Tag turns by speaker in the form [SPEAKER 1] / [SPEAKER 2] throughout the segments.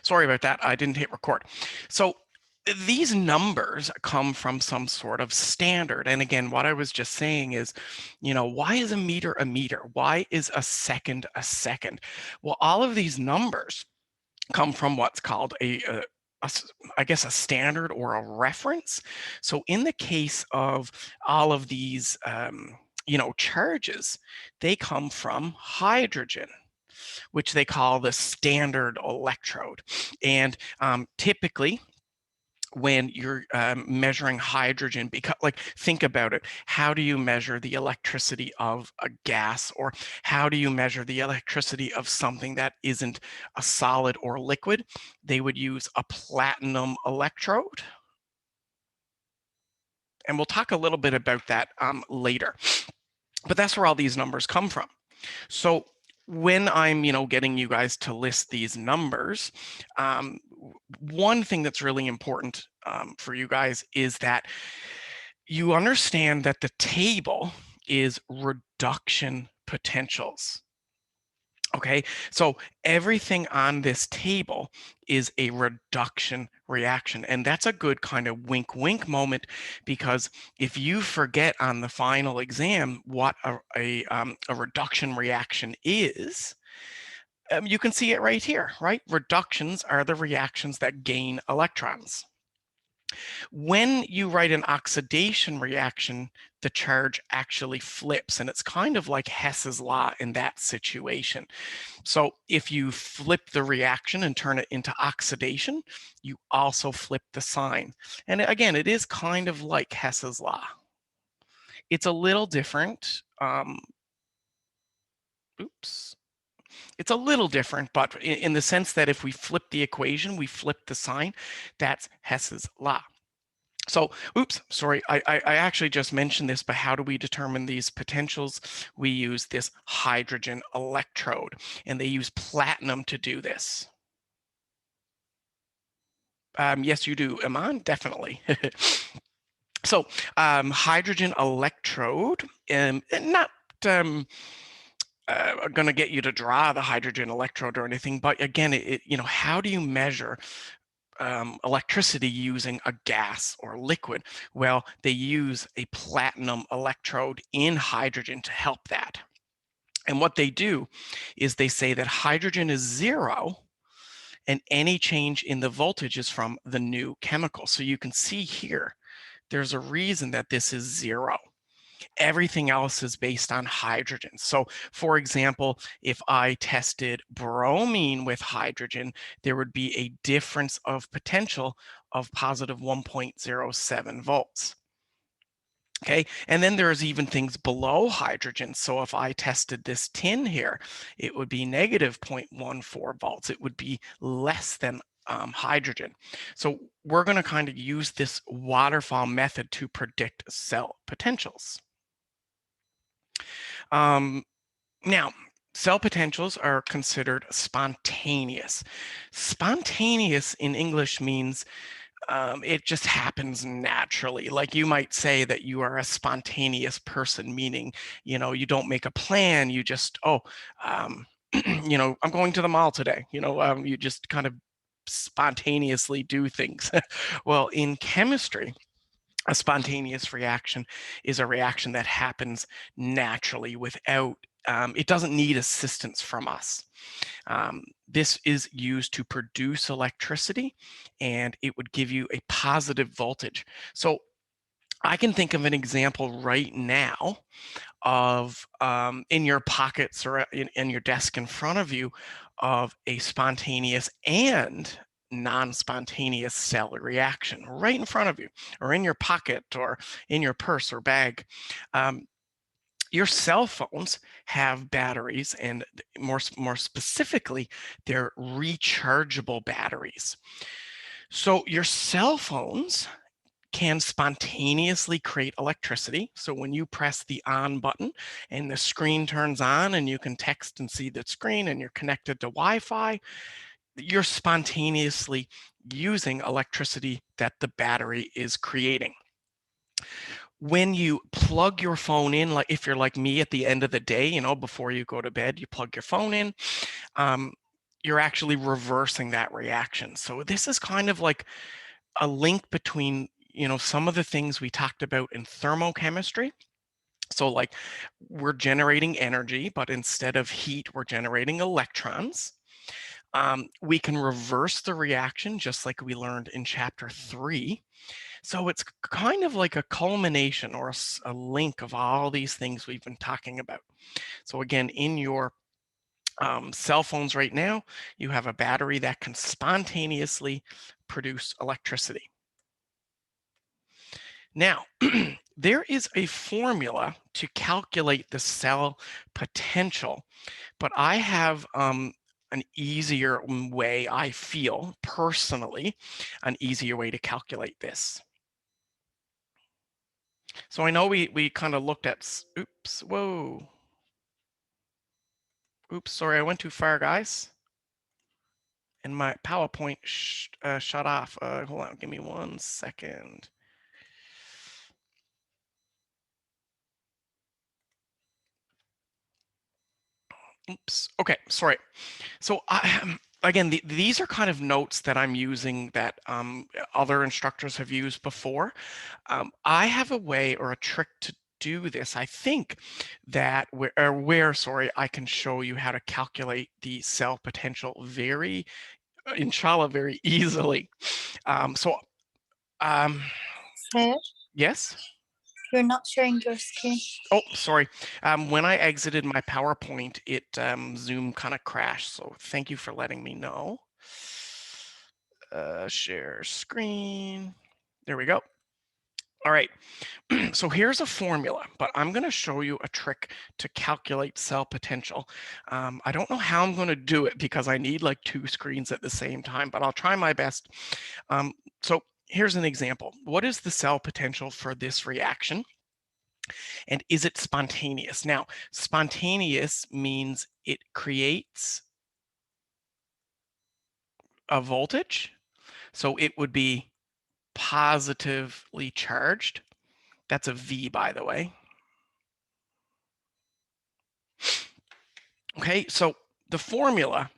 [SPEAKER 1] Sorry about that. I didn't hit record. So these numbers come from some sort of standard. And again, what I was just saying is, why is a meter a meter? Why is a second a second? Well, all of these numbers come from what's called I guess a standard or a reference. So in the case of all of these, charges, they come from hydrogen, which they call the standard electrode. And typically, when you're measuring hydrogen, because think about it, how do you measure the electricity of a gas, or how do you measure the electricity of something that isn't a solid or liquid? They would use a platinum electrode, and we'll talk a little bit about that later, but that's where all these numbers come from. So when I'm, getting you guys to list these numbers, one thing that's really important for you guys is that you understand that the table is reduction potentials. Okay, so everything on this table is a reduction reaction. And that's a good kind of wink wink moment, because if you forget on the final exam what a reduction reaction is, you can see it right here, right? Reductions are the reactions that gain electrons. When you write an oxidation reaction, the charge actually flips, and it's kind of like Hess's law in that situation. So if you flip the reaction and turn it into oxidation, you also flip the sign. And again, it is kind of like Hess's law. It's a little different. It's a little different, but in the sense that if we flip the equation, we flip the sign. That's Hess's law. So, sorry, I actually just mentioned this, but how do we determine these potentials? We use this hydrogen electrode, and they use platinum to do this. Yes, you do, Iman, definitely. So, hydrogen electrode, not going to get you to draw the hydrogen electrode or anything, but again, how do you measure electricity using a gas or liquid? Well, they use a platinum electrode in hydrogen to help that. And what they do is they say that hydrogen is 0 and any change in the voltage is from the new chemical. So you can see here, there's a reason that this is 0. Everything else is based on hydrogen. So for example, if I tested bromine with hydrogen, there would be a difference of potential of positive 1.07 volts. Okay, and then there's even things below hydrogen. So if I tested this tin here, it would be negative 0.14 volts. It would be less than hydrogen. So we're going to kind of use this waterfall method to predict cell potentials. Now, cell potentials are considered spontaneous. Spontaneous in English means it just happens naturally. Like you might say that you are a spontaneous person, meaning, you don't make a plan. You just, I'm going to the mall today. You just kind of spontaneously do things. Well, in chemistry, a spontaneous reaction is a reaction that happens naturally without, it doesn't need assistance from us. This is used to produce electricity, and it would give you a positive voltage. So I can think of an example right now of in your pockets or in your desk in front of you of a spontaneous and non-spontaneous cell reaction right in front of you, or in your pocket, or in your purse or bag. Your cell phones have batteries, and more specifically, they're rechargeable batteries. So your cell phones can spontaneously create electricity. So when you press the on button and the screen turns on and you can text and see the screen and you're connected to Wi-Fi, you're spontaneously using electricity that the battery is creating. When you plug your phone in, like if you're like me at the end of the day, before you go to bed, you plug your phone in, you're actually reversing that reaction. So this is kind of like a link between, some of the things we talked about in thermochemistry. So like we're generating energy, but instead of heat, we're generating electrons. We can reverse the reaction just like we learned in chapter 3. So it's kind of like a culmination or a link of all these things we've been talking about. So again, in your cell phones right now, you have a battery that can spontaneously produce electricity. Now, there is a formula to calculate the cell potential, but I have an easier way, I feel personally, an easier way to calculate this. So I know we kind of looked at, oops, whoa. Oops, sorry, I went too far, guys. And my PowerPoint shut off. Hold on, give me 1 second. Oops, okay, sorry. So again, these are kind of notes that I'm using that other instructors have used before. I have a way or a trick to do this. I think that sorry, I can show you how to calculate the cell potential inshallah, very easily. So,
[SPEAKER 2] Sir,
[SPEAKER 1] yes.
[SPEAKER 2] you're not sharing your screen.
[SPEAKER 1] Oh, sorry. When I exited my PowerPoint, it Zoom kind of crashed. So thank you for letting me know. Share screen. There we go. All right. So here's a formula, but I'm going to show you a trick to calculate cell potential. I don't know how I'm going to do it because I need like 2 screens at the same time, but I'll try my best. So here's an example. What is the cell potential for this reaction? And is it spontaneous? Now, spontaneous means it creates a voltage. So it would be positively charged. That's a V, by the way. Okay, so the formula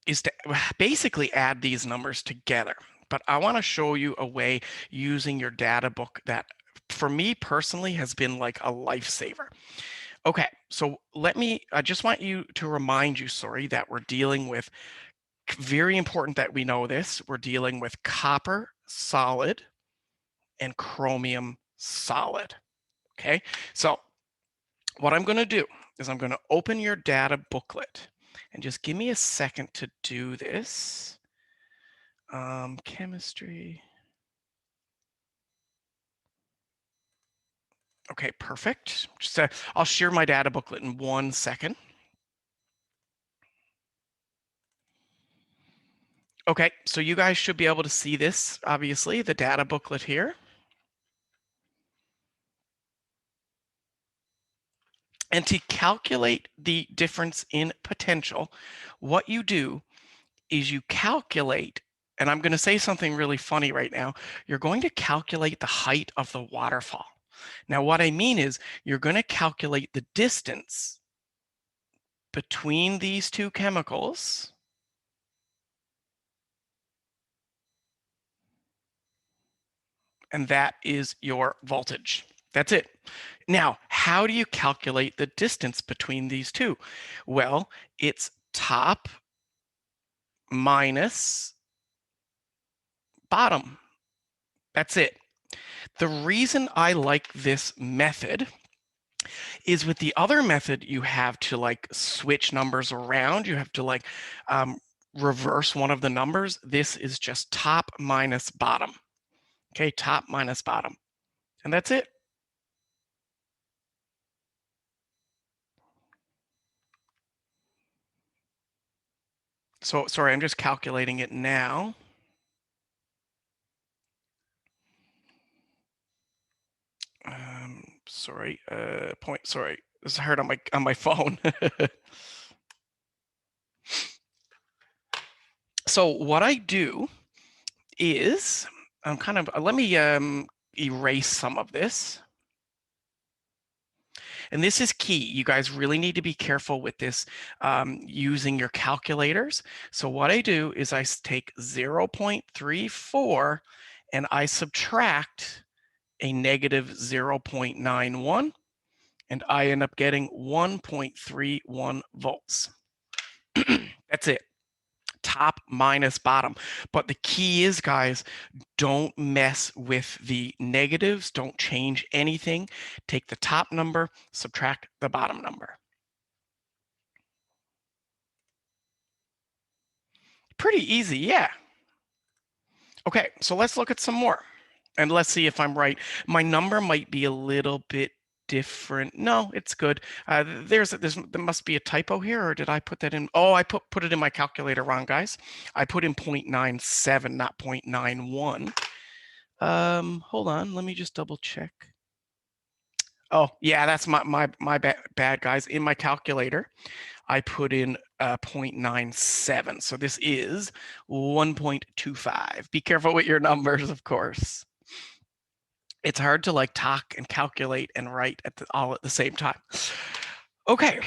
[SPEAKER 1] is to basically add these numbers together. But I want to show you a way using your data book that, for me personally, has been like a lifesaver. Okay, so I just want you to remind you, sorry, that we're dealing with, very important that we know this, we're dealing with copper solid and chromium solid. Okay, so what I'm going to do is I'm going to open your data booklet and just give me a second to do this. Chemistry. Okay, perfect. I'll share my data booklet in 1 second. Okay, so you guys should be able to see this, obviously, the data booklet here. And to calculate the difference in potential, what you do is you calculate, and I'm going to say something really funny right now, you're going to calculate the height of the waterfall. Now, what I mean is you're going to calculate the distance between these two chemicals and that is your voltage. That's it. Now, how do you calculate the distance between these two? Well, it's top minus bottom. That's it. The reason I like this method is with the other method, you have to like switch numbers around. You have to like reverse one of the numbers. This is just top minus bottom. Okay, top minus bottom. And that's it. So sorry, I'm just calculating it now. Sorry, sorry, this is hard on my phone. So what I do is I'm kind of let me erase some of this. And this is key. You guys really need to be careful with this using your calculators. So what I do is I take 0.34 and I subtract a negative 0.91, and I end up getting 1.31 volts. That's it. Top minus bottom. But the key is, guys, don't mess with the negatives. Don't change anything. Take the top number, subtract the bottom number. Pretty easy, yeah. Okay, so let's look at some more. And let's see if I'm right. My number might be a little bit different. No, it's good. There must be a typo here, or did I put that in? Oh, I put it in my calculator wrong, guys. I put in 0.97, not 0.91. Hold on, let me just double check. Oh, yeah, that's my bad, guys. In my calculator, I put in 0.97. So this is 1.25. Be careful with your numbers, of course. It's hard to like talk and calculate and write all at the same time. Okay,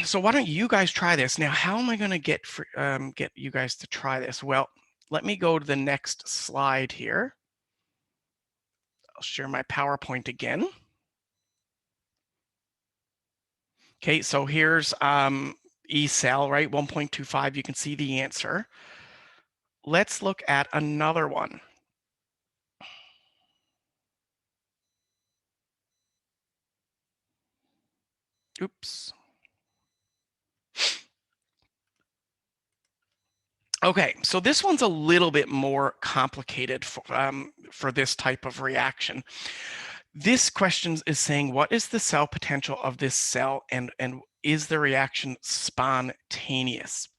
[SPEAKER 1] so why don't you guys try this? Now, how am I going to get you guys to try this? Well, let me go to the next slide here. I'll share my PowerPoint again. Okay, so here's E cell, right? 1.25, you can see the answer. Let's look at another one. Oops. Okay, so this one's a little bit more complicated for this type of reaction. This question is saying, what is the cell potential of this cell, and is the reaction spontaneous?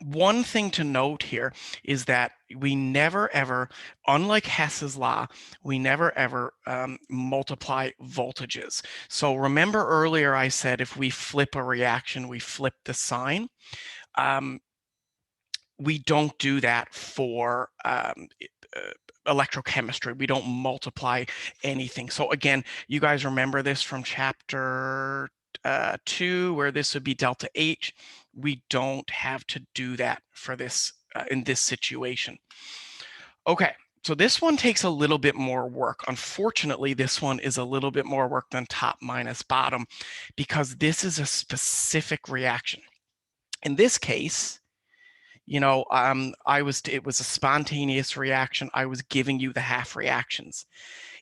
[SPEAKER 1] One thing to note here is that we never ever, unlike Hess's law, we never ever multiply voltages. So remember earlier I said if we flip a reaction, we flip the sign. We don't do that for electrochemistry. We don't multiply anything. So again, you guys remember this from chapter 2, where this would be delta H. We don't have to do that for this in this situation. Okay, so this one takes a little bit more work. Unfortunately, this one is a little bit more work than top minus bottom, because this is a specific reaction. In this case, you know, it was a spontaneous reaction. I was giving you the half reactions.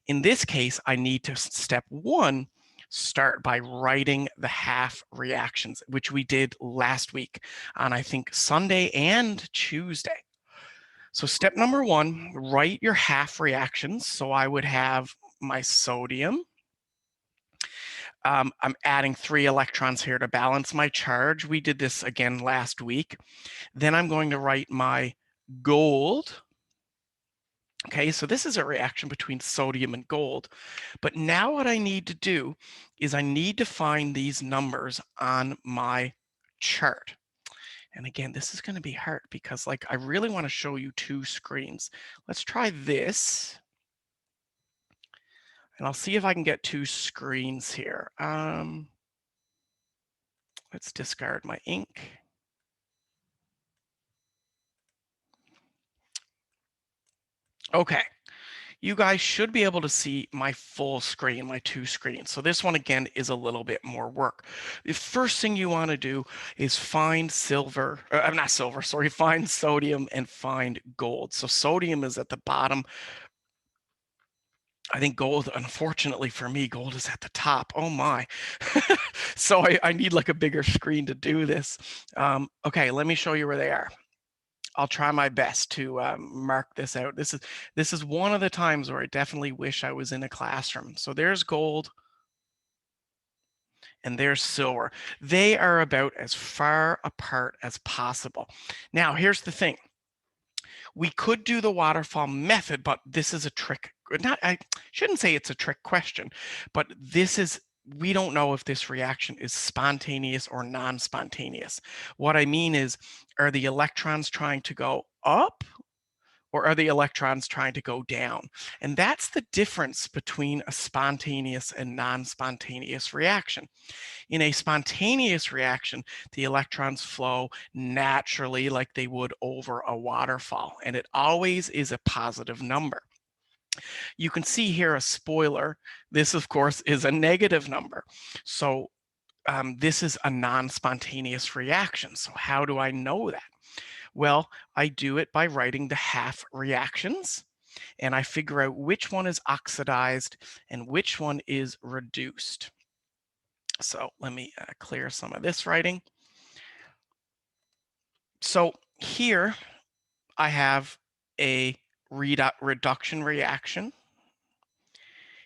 [SPEAKER 1] In this case, I need to, step one, start by writing the half reactions, which we did last week on, I think, Sunday and Tuesday. So step number one, write your half reactions. So I would have my sodium. I'm adding 3 electrons here to balance my charge. We did this again last week. Then I'm going to write my gold. Okay, so this is a reaction between sodium and gold. But now what I need to do is I need to find these numbers on my chart. And again, this is going to be hard because like I really want to show you 2 screens. Let's try this. And I'll see if I can get 2 screens here. Let's discard my ink. Okay, you guys should be able to see my full screen, my 2 screens. So this one again is a little bit more work. The first thing you want to do is find find sodium and find gold. So sodium is at the bottom. I think gold, unfortunately for me, gold is at the top. Oh my. So I need like a bigger screen to do this. Okay, let me show you where they are. I'll try my best to mark this out. This is one of the times where I definitely wish I was in a classroom. So there's gold and there's silver. They are about as far apart as possible. Now, here's the thing. We could do the waterfall method, but this is a trick. I shouldn't say it's a trick question, but we don't know if this reaction is spontaneous or non-spontaneous. What I mean is, are the electrons trying to go up or are the electrons trying to go down? And that's the difference between a spontaneous and non-spontaneous reaction. In a spontaneous reaction, the electrons flow naturally like they would over a waterfall, and it always is a positive number. You can see here a spoiler. This, of course, is a negative number. So this is a non-spontaneous reaction. So how do I know that? Well, I do it by writing the half reactions, and I figure out which one is oxidized and which one is reduced. So let me clear some of this writing. So here I have a reduction reaction.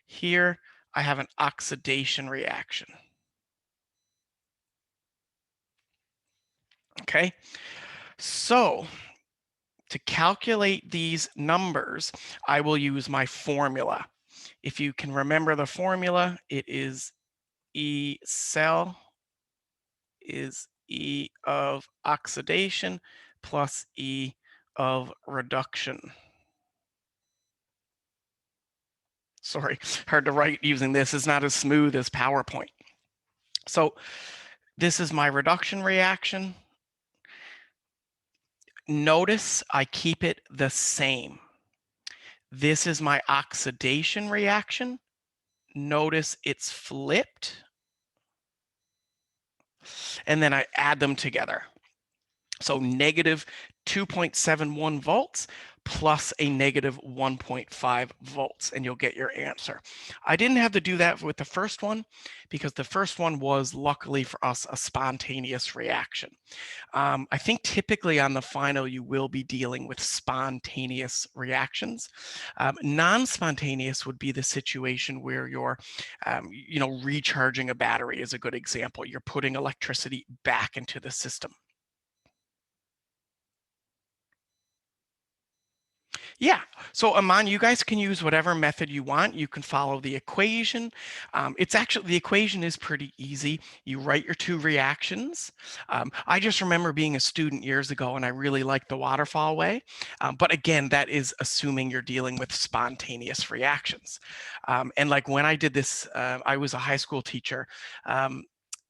[SPEAKER 1] Here I have an oxidation reaction. Okay, so to calculate these numbers, I will use my formula. If you can remember the formula, it is E cell is E of oxidation plus E of reduction. Sorry, hard to write using this. It's not as smooth as PowerPoint. So this is my reduction reaction. Notice I keep it the same. This is my oxidation reaction. Notice it's flipped. And then I add them together. So negative 2.71 volts plus a negative 1.5 volts, and you'll get your answer. I didn't have to do that with the first one because the first one was, luckily for us, a spontaneous reaction. I think typically on the final, you will be dealing with spontaneous reactions. Non-spontaneous would be the situation where you're, recharging a battery is a good example. You're putting electricity back into the system. Yeah, so Aman, you guys can use whatever method you want. You can follow the equation. It's actually, the equation is pretty easy. You write your two reactions. I just remember being a student years ago and I really liked the waterfall way. But again, that is assuming you're dealing with spontaneous reactions. And like when I did this, I was a high school teacher.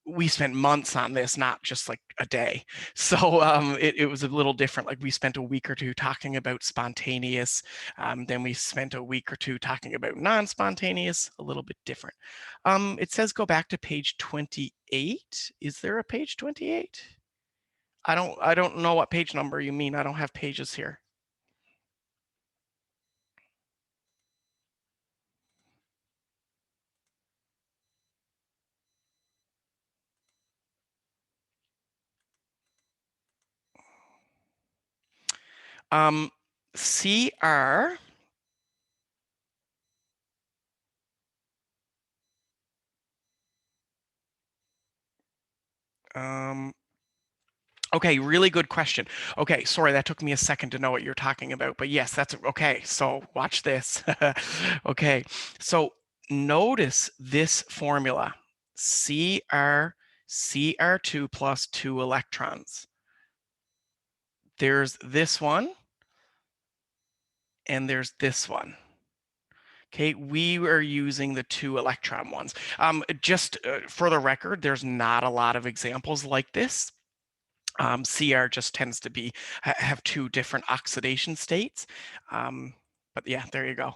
[SPEAKER 1] We spent months on this, not just like a day. So it was a little different. Like we spent a week or two talking about spontaneous. Then we spent a week or two talking about non-spontaneous, a little bit different. It says go back to page 28. Is there a page 28? I don't know what page number you mean. I don't have pages here. CR okay, really good question. Okay, sorry, that took me a second to know what you're talking about, but yes, that's okay. So watch this. Okay, so notice this formula, Cr2 plus 2 electrons. There's this one, and there's this one. Okay, we are using the 2 electron ones. Just for the record, there's not a lot of examples like this. CR just tends to be have 2 different oxidation states. But yeah, there you go.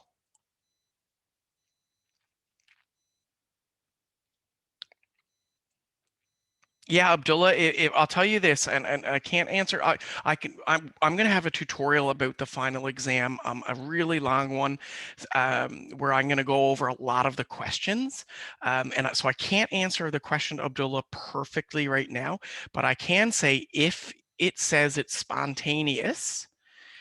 [SPEAKER 1] Yeah, Abdullah, I'll tell you this, and I can't answer. I'm going to have a tutorial about the final exam, a really long one, where I'm going to go over a lot of the questions, and so I can't answer the question, Abdullah, perfectly right now, but I can say if it says it's spontaneous,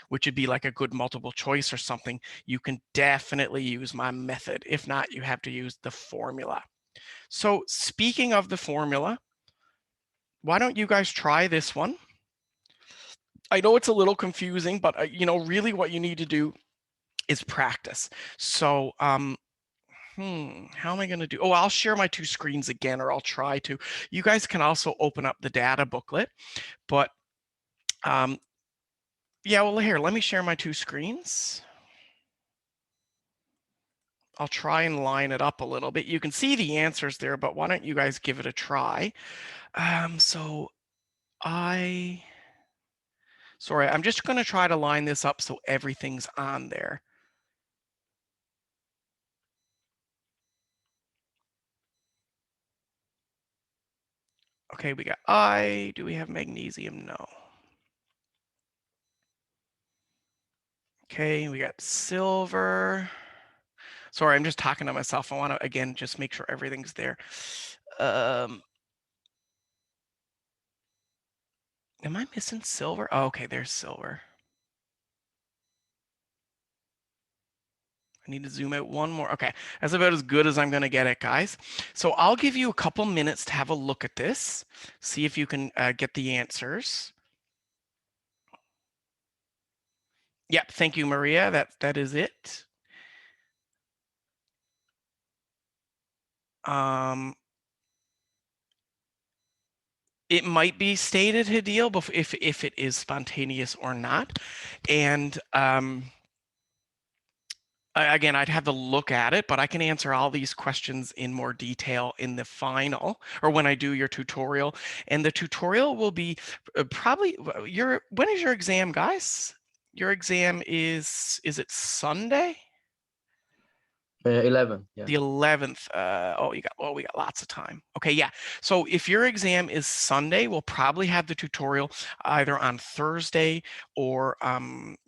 [SPEAKER 1] which would be like a good multiple choice or something, you can definitely use my method. If not, you have to use the formula. So speaking of the formula, why don't you guys try this one? I know it's a little confusing, but really what you need to do is practice. So how am I going to do? Oh, I'll share my 2 screens again, or I'll try to. You guys can also open up the data booklet, but Yeah, well, here, let me share my two screens. I'll try and line it up a little bit. You can see the answers there, but why don't you guys give it a try? So sorry, I'm just going to try to line this up so everything's on there. Okay, we got I. Do we have magnesium? No. Okay, we got silver. Sorry, I'm just talking to myself. I want to, again, just make sure everything's there. Am I missing silver? Oh, okay, there's silver. I need to zoom out one more. Okay, that's about as good as I'm going to get it, guys. So I'll give you a couple minutes to have a look at this, see if you can get the answers. Yep, thank you, Maria. That is it. It might be stated, Hadil, if it is spontaneous or not. And again, I'd have to look at it, but I can answer all these questions in more detail in the final or when I do your tutorial. And the tutorial will be probably when is your exam, guys? Your exam is it Sunday?
[SPEAKER 3] 11, yeah.
[SPEAKER 1] The 11th. We got lots of time. Okay, yeah. So if your exam is Sunday, we'll probably have the tutorial either on Thursday or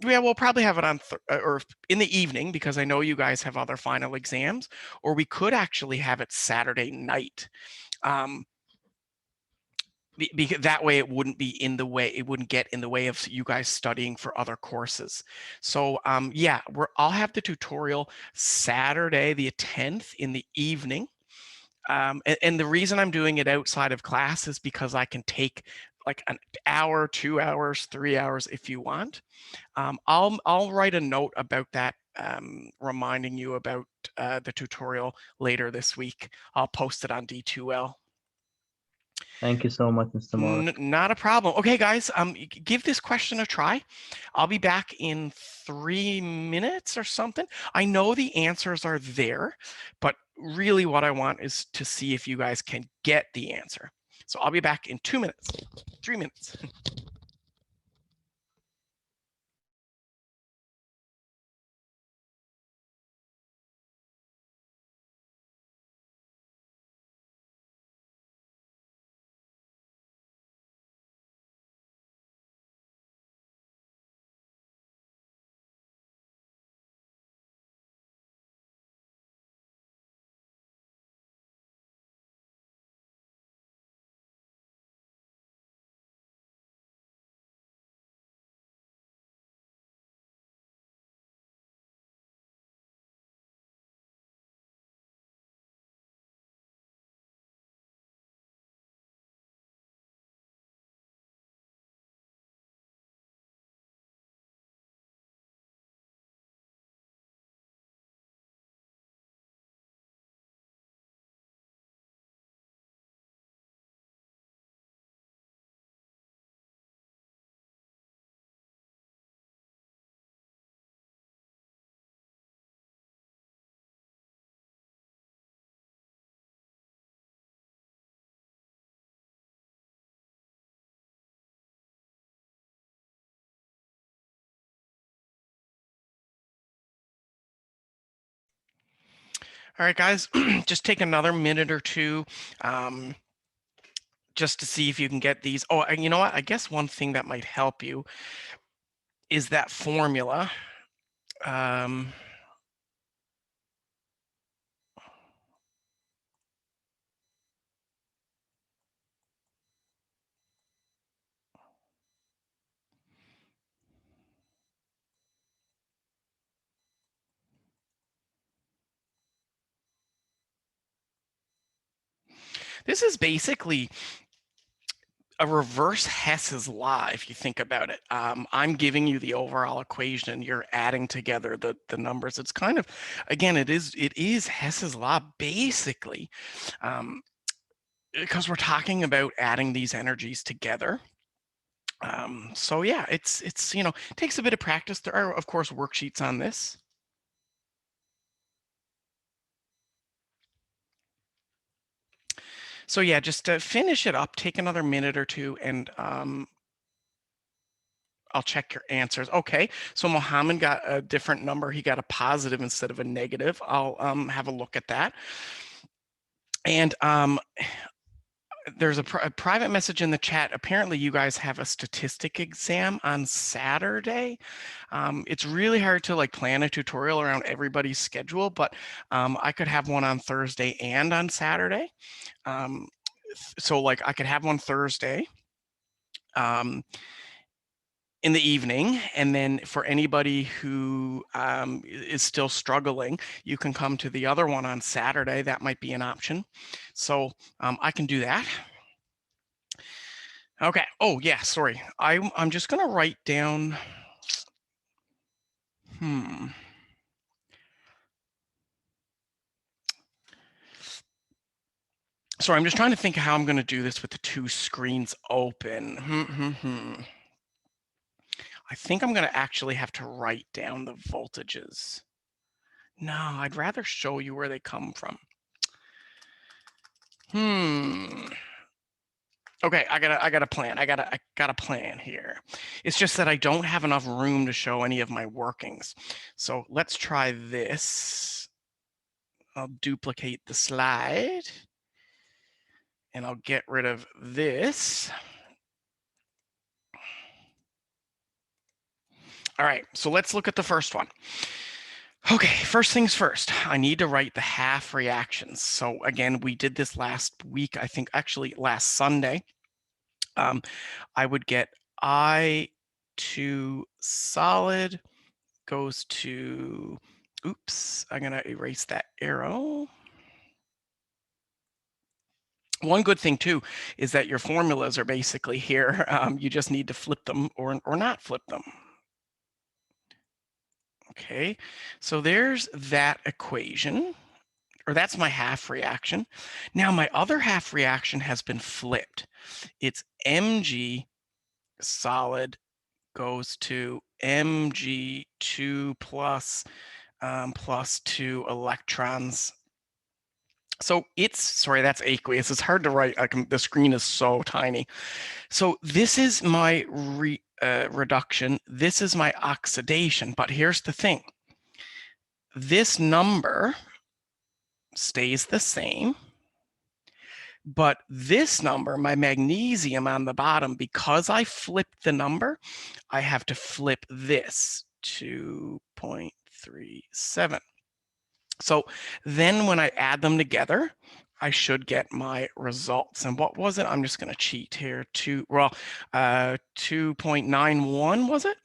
[SPEAKER 1] we'll probably have it on or in the evening because I know you guys have other final exams, or we could actually have it Saturday night. Because that way it wouldn't be in the way, it wouldn't get in the way of you guys studying for other courses. So yeah, I'll have the tutorial Saturday the 10th in the evening. And the reason I'm doing it outside of class is because I can take like an hour, 2 hours, 3 hours if you want. I'll write a note about that, reminding you about the tutorial later this week. I'll post it on D2L.
[SPEAKER 3] Thank you so much, Mr. Morris.
[SPEAKER 1] Not a problem. Okay, guys, give this question a try. I'll be back in 3 minutes or something. I know the answers are there, but really what I want is to see if you guys can get the answer. So I'll be back in 2 minutes, 3 minutes. All right, guys, just take another minute or two just to see if you can get these. Oh, and you know what? I guess one thing that might help you is that formula. This is basically a reverse Hess's law, if you think about it. I'm giving you the overall equation, and you're adding together the numbers. It's kind of, again, it is Hess's law basically, because we're talking about adding these energies together. So yeah, it's takes a bit of practice. There are, of course, worksheets on this. So yeah, just to finish it up, take another minute or two, and I'll check your answers. Okay, so Mohammed got a different number. He got a positive instead of a negative. I'll have a look at that. And there's a private message in the chat. Apparently, you guys have a statistic exam on Saturday. It's really hard to like plan a tutorial around everybody's schedule, but I could have one on Thursday and on Saturday. So like I could have one Thursday in the evening, and then for anybody who is still struggling, you can come to the other one on Saturday. That might be an option. So I can do that. Okay. Oh yeah, sorry. I'm just gonna write down. Sorry, I'm just trying to think how I'm going to do this with the two screens open. I think I'm going to actually have to write down the voltages. No, I'd rather show you where they come from. Okay, I got a plan. I got a plan here. It's just that I don't have enough room to show any of my workings. So let's try this. I'll duplicate the slide. And I'll get rid of this. All right, so let's look at the first one. Okay, first things first, I need to write the half reactions. So again, we did this last week, I think actually last Sunday. I would get I2 solid goes to, oops, I'm gonna erase that arrow. One good thing too is that your formulas are basically here. You just need to flip them or not flip them. Okay, so there's that equation, or that's my half reaction. Now my other half reaction has been flipped. It's Mg solid goes to Mg2 plus 2 electrons. So it's, sorry, that's aqueous. It's hard to write. The screen is so tiny. So this is my reduction. This is my oxidation. But here's the thing. This number stays the same. But this number, my magnesium on the bottom, because I flipped the number, I have to flip this 2.37. So then when I add them together, I should get my results. And what was it? I'm just going to cheat here. 2.91 was it?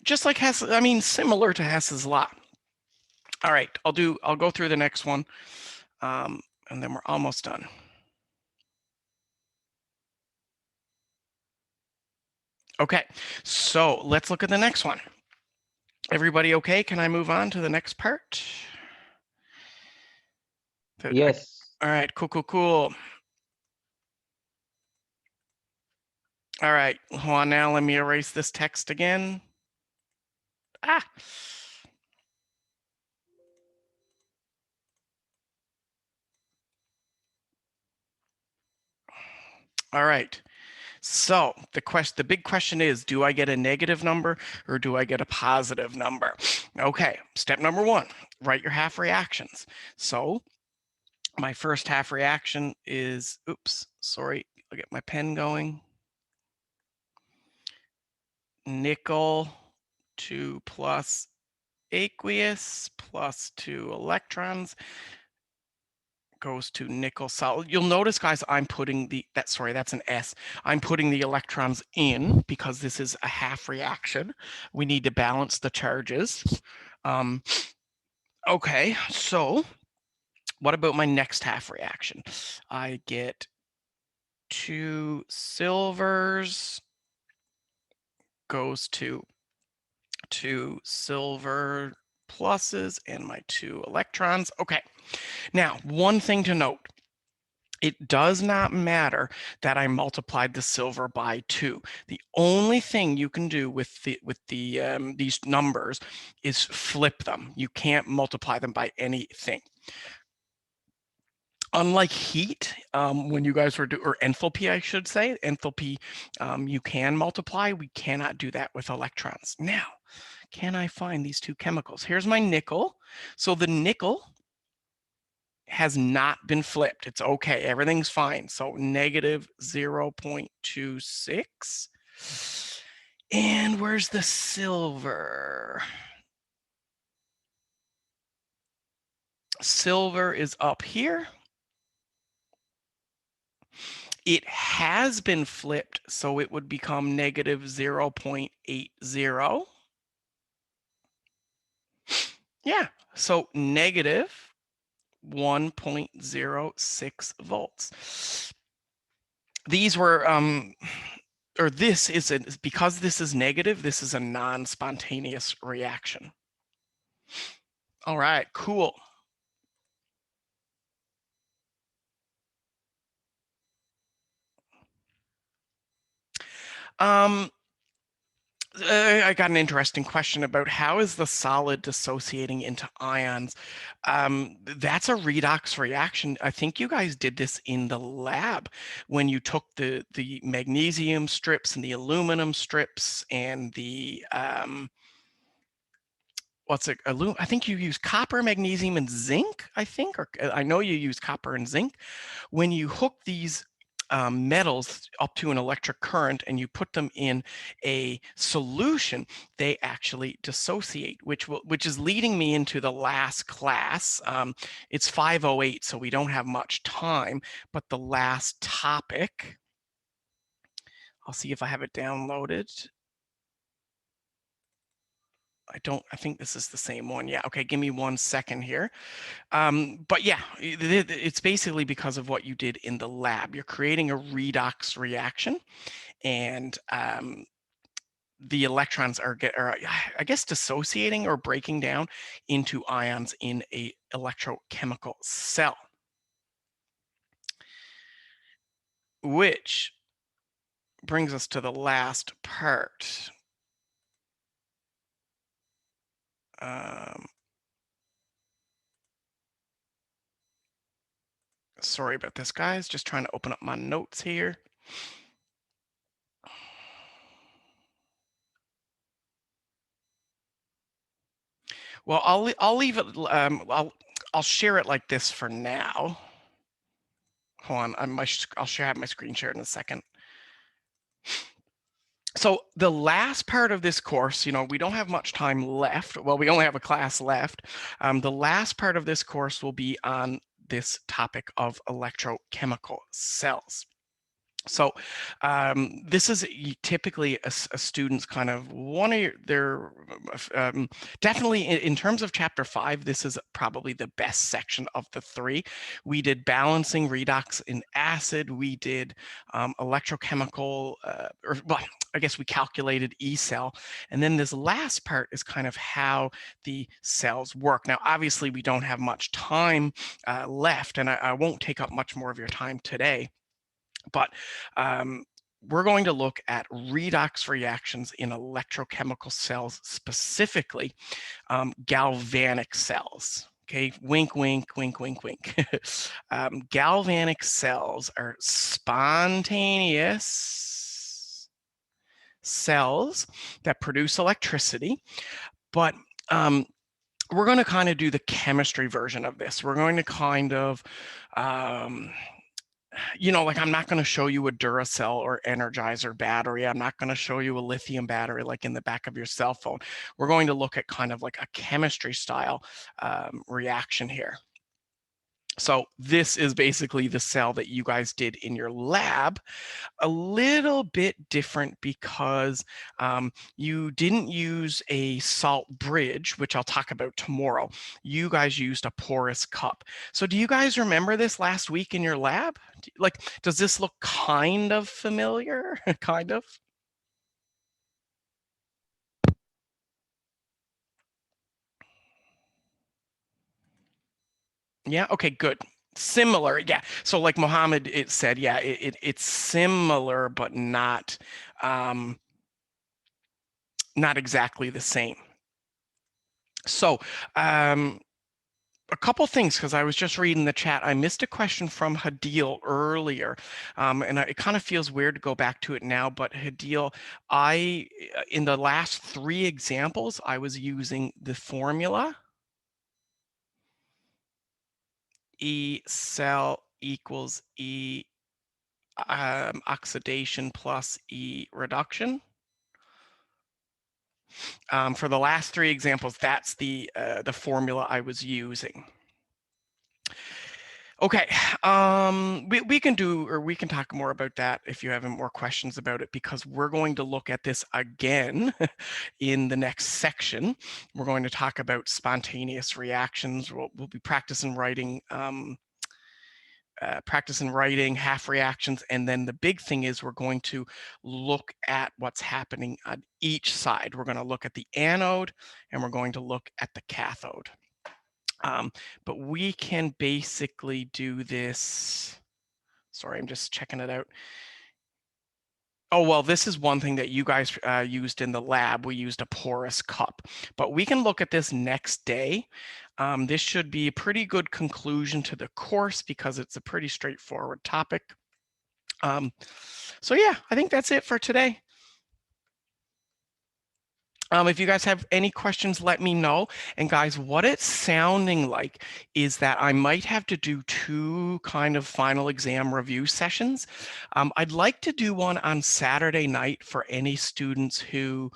[SPEAKER 1] Just like Hess, I mean, similar to Hess's law. All right, I'll go through the next one, and then we're almost done. Okay, so let's look at the next one. Everybody okay? Can I move on to the next part?
[SPEAKER 3] Yes.
[SPEAKER 1] All right, cool. All right, hold on now, let me erase this text again. All right. So the big question is, do I get a negative number or do I get a positive number? Okay, step number one, write your half reactions. So my first half reaction is, oops, sorry, I'll get my pen going. Nickel 2 plus aqueous plus 2 electrons goes to nickel solid. You'll notice, guys, I'm putting that's an S. I'm putting the electrons in because this is a half reaction. We need to balance the charges. Okay, so what about my next half reaction? I get 2 silvers goes to 2 silver pluses and my 2 electrons. Okay, now one thing to note. It does not matter that I multiplied the silver by 2. The only thing you can do with these numbers is flip them. You can't multiply them by anything. Unlike heat, when you guys were or enthalpy, I should say, enthalpy, you can multiply. We cannot do that with electrons. Now, can I find these two chemicals? Here's my nickel. So the nickel has not been flipped. It's okay. Everything's fine. So negative 0.26. And where's the silver? Silver is up here. It has been flipped, so it would become negative 0.80. Yeah, so negative 1.06 volts. These were, or this is, because this is negative, this is a non-spontaneous reaction. All right, cool. I got an interesting question about how is the solid dissociating into ions. That's a redox reaction. I think you guys did this in the lab when you took the magnesium strips and the aluminum strips and the I think you use copper, magnesium, and zinc, I think, or I know you use copper and zinc. When you hook these metals up to an electric current and you put them in a solution, they actually dissociate, which is leading me into the last class. It's 5:08, so we don't have much time, but the last topic, I'll see if I have it downloaded. I think this is the same one. Yeah, okay, give me 1 second here. But yeah, it's basically because of what you did in the lab. You're creating a redox reaction, and the electrons are I guess dissociating or breaking down into ions in a electrochemical cell, which brings us to the last part. Sorry about this, guys. Just trying to open up my notes here. Well, I'll leave it. I'll share it like this for now. Hold on, I'll have my screen share in a second. So the last part of this course, we don't have much time left. Well, we only have a class left. The last part of this course will be on this topic of electrochemical cells. So this is typically a student's kind of one of their, definitely in terms of chapter 5, this is probably the best section of the 3. We did balancing redox in acid. We did electrochemical, well, I guess we calculated E cell. And then this last part is kind of how the cells work. Now, obviously, we don't have much time left, and I won't take up much more of your time today. But we're going to look at redox reactions in electrochemical cells, specifically galvanic cells. Okay, wink, wink, wink, wink, wink. Galvanic cells are spontaneous cells that produce electricity, but we're going to kind of do the chemistry version of this. We're going to kind of like I'm not going to show you a Duracell or Energizer battery. I'm not going to show you a lithium battery like in the back of your cell phone. We're going to look at kind of like a chemistry style reaction here. So this is basically the cell that you guys did in your lab. A little bit different because you didn't use a salt bridge, which I'll talk about tomorrow. You guys used a porous cup. So do you guys remember this last week in your lab? Like, does this look kind of familiar? Kind of? Yeah, okay, good. Similar, yeah. So like Mohammed it said, yeah, it's similar, but not not exactly the same. So a couple things, because I was just reading the chat. I missed a question from Hadil earlier, and it kind of feels weird to go back to it now. But Hadil, in the last 3 examples, I was using the formula E cell equals E oxidation plus E reduction. For the last 3 examples, that's the formula I was using. Okay, we can do, or we can talk more about that if you have more questions about it, because we're going to look at this again in the next section. We're going to talk about spontaneous reactions. We'll be practicing writing half reactions, and then the big thing is we're going to look at what's happening on each side. We're going to look at the anode and we're going to look at the cathode. But we can basically do this. Sorry, I'm just checking it out. Oh, well, this is one thing that you guys used in the lab. We used a porous cup, but we can look at this next day. This should be a pretty good conclusion to the course because it's a pretty straightforward topic. So yeah, I think that's it for today. If you guys have any questions, let me know. And guys, what it's sounding like is that I might have to do 2 kind of final exam review sessions. I'd like to do one on Saturday night for any students who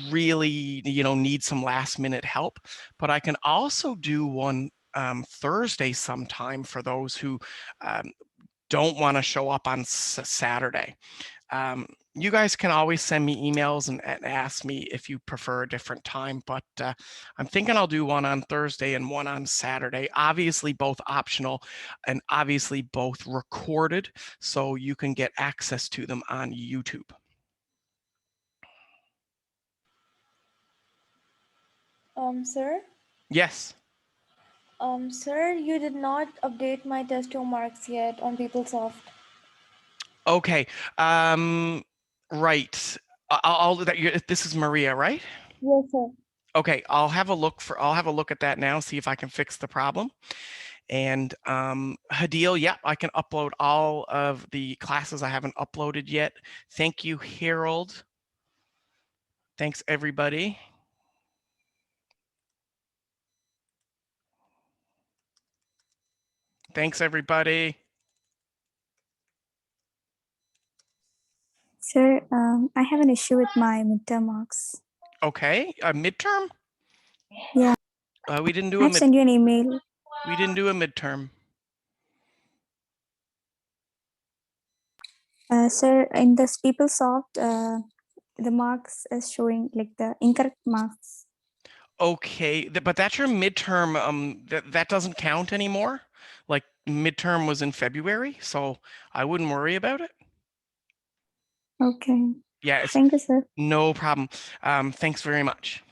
[SPEAKER 1] really, need some last minute help. But I can also do one Thursday sometime for those who don't want to show up on Saturday. You guys can always send me emails and ask me if you prefer a different time, but I'm thinking I'll do one on Thursday and one on Saturday. Obviously both optional and obviously both recorded, so you can get access to them on YouTube.
[SPEAKER 4] Sir?
[SPEAKER 1] Yes.
[SPEAKER 4] Sir, you did not update my test 2 marks yet on PeopleSoft.
[SPEAKER 1] Okay. Right. This is Maria, right?
[SPEAKER 4] Yes, sir.
[SPEAKER 1] Okay, I'll have a look at that now, see if I can fix the problem. And Hadil, yeah, I can upload all of the classes I haven't uploaded yet. Thank you, Harold. Thanks, everybody. Thanks, everybody.
[SPEAKER 2] Sir, I have an issue with my midterm marks.
[SPEAKER 1] Okay, a midterm?
[SPEAKER 2] Yeah.
[SPEAKER 1] We didn't do
[SPEAKER 2] I
[SPEAKER 1] a
[SPEAKER 2] have sent you an email.
[SPEAKER 1] We didn't do a midterm.
[SPEAKER 2] Sir, in this PeopleSoft, the marks is showing like the incorrect marks.
[SPEAKER 1] Okay, but that's your midterm. That doesn't count anymore. Like midterm was in February, so I wouldn't worry about it.
[SPEAKER 2] Okay.
[SPEAKER 1] Yeah,
[SPEAKER 2] Thank you, sir.
[SPEAKER 1] no problem. Thanks very much.